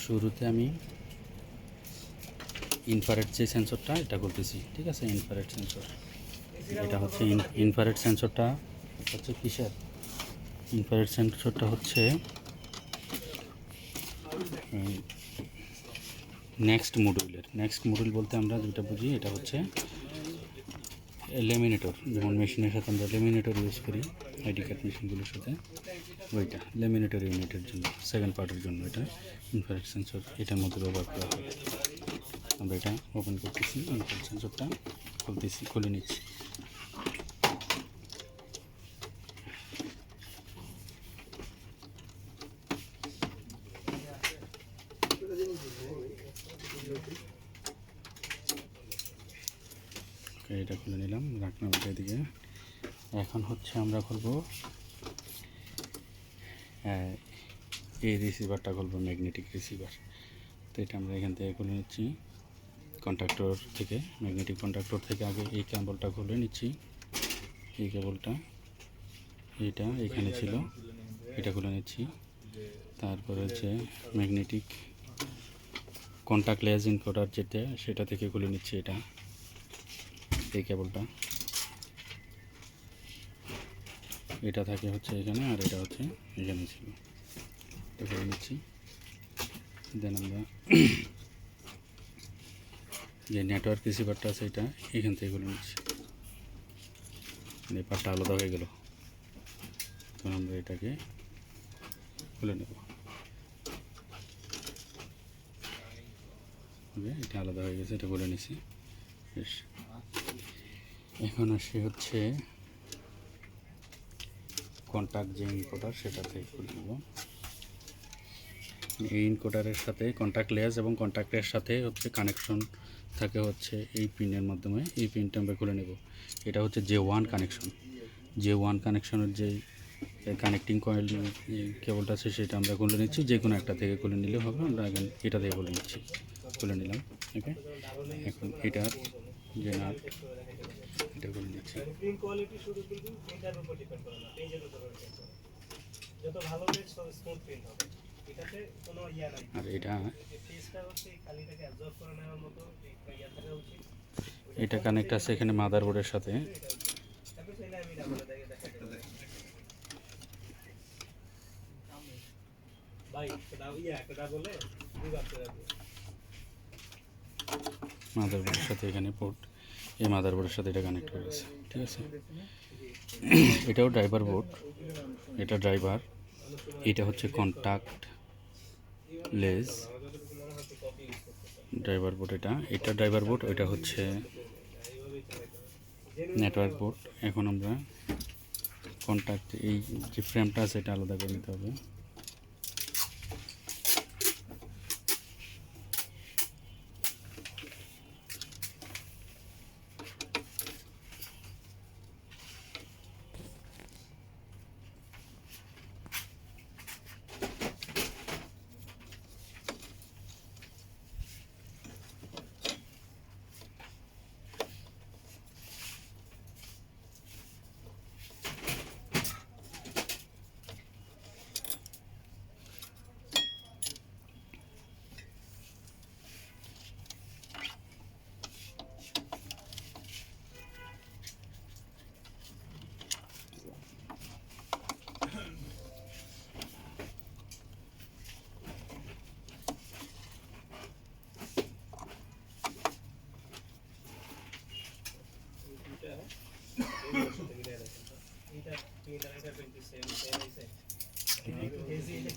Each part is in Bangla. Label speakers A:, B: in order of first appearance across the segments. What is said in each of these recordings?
A: শুরুতে আমি ইনফ্রারেড যে সেন্সরটা এটা করতেছি, ঠিক আছে। ইনফ্রারেড সেন্সর, এটা হচ্ছে ইনফ্রারেড সেন্সরটা হচ্ছে কিসের? ইনফ্রারেড সেন্সরটা হচ্ছে নেক্সট মডিউল বলতে আমরা যেটা বুঝি এটা হচ্ছে লেমিনেটর। যেমন মেশিনের সাথে আমরা লেমিনেটর ইউজ করি আইডি কার্ড মেশিনগুলোর সাথে, ওইটা লেমিনেটর ইউনিটের জন্য, সেকেন্ড পার্টের জন্য এটা ইনফ্রারেড সেন্সর এটার মধ্যে ব্যবহার করা হয়। আমরা এটা ওপেন করতেছি, ইনফ্রারেড সেন্সরটা খুলে নিচ্ছি। এটা খুলে নিলাম, রাখলাম এটা এদিকে। এখন হচ্ছে আমরা খুলবো এই রিসিভারটা খুলবো, ম্যাগনেটিক রিসিভার। তো এটা আমরা এখান থেকে খুলে নিচ্ছি কন্ট্রাক্টর থেকে, ম্যাগনেটিক কন্ট্রাক্টর থেকে আগে এই কেবলটা খুলে নিচ্ছি। এই কেবলটা এটা এখানে ছিল, এটা খুলে নিচ্ছি। তারপরে হচ্ছে ম্যাগনেটিক কন্ট্যাক্ট লেস ইনকোডার যেটা, সেটা থেকে খুলে নিচ্ছি এটা, এই কেবলটা। এটা থাকে হচ্ছে এখানে, আর এটা হচ্ছে এখানে ছিল, এটা খুলে নিচ্ছি। দেন আমরা যে নেটওয়ার্ক রিসিভারটা আছে এটা এখান থেকে খুলে নিচ্ছি। এই পার্টটা আলাদা হয়ে গেল, তো আমরা এটাকে খুলে নেব। এটা আলাদা হয়ে গেছে, এটা খুলে নিছি। বেশ, এখন আসে হচ্ছে কন্ট্যাক্ট যে ইনকোডার সেটা থেকে খুলে নেব। এই ইনকোডারের সাথে কন্ট্যাক্ট লেস এবং কন্ট্যাক্টের সাথে হচ্ছে কানেকশন থাকে হচ্ছে এই পিনের মাধ্যমে। এই পিনটা আমরা খুলে নেব। এটা হচ্ছে J1 কানেকশনের যে কানেক্টিং কয়েল কেবলটা আছে সেটা আমরা খুলে নিচ্ছি। যে কোনো একটা থেকে খুলে নিলে হবে, আমরা এখন এটা থেকে খুলে নিলাম। ওকে, এখন এটার যে নাট এটা খুলে নিচ্ছি। আর এটা কানেক্ট আছে এখানে মাদারবোর্ডের সাথে। মাদারবোর্ডের সাথে এখানে পোর্ট, এই মাদারবোর্ডের সাথে এটা কানেক্ট হয়ে গেছে, ঠিক আছে। এটাও ড্রাইভার বোর্ড, এটা ড্রাইভার, এটা হচ্ছে কন্ট্যাক্ট লেস ড্রাইভার বোর্ড। এটা ড্রাইভার বোর্ড, ওইটা হচ্ছে নেটওয়ার্ক বোর্ড। এখন আমরা কন্ট্যাক্ট এই যে ফ্রেমটা আছে এটা আলাদা করে নিতে হবে।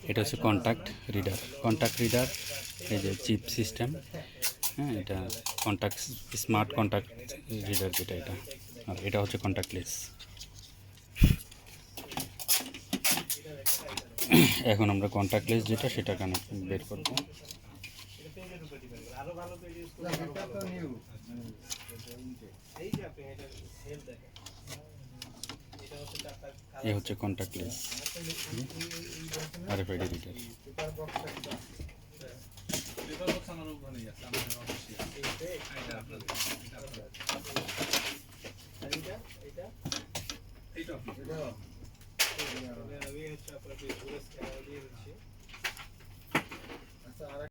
A: এটা হচ্ছে কন্ট্যাক্ট রিডার, এই যে চিপ সিস্টেম। হ্যাঁ, এটা স্মার্ট কন্ট্যাক্ট রিডার যেটা, এটা। আর এটা হচ্ছে কন্ট্যাক্ট লেস। এখন আমরা কন্ট্যাক্ট লেস যেটা সেটা কানেক্ট বের করবো। এই হচ্ছে কন্ট্যাক্ট লেস RFID রিডার।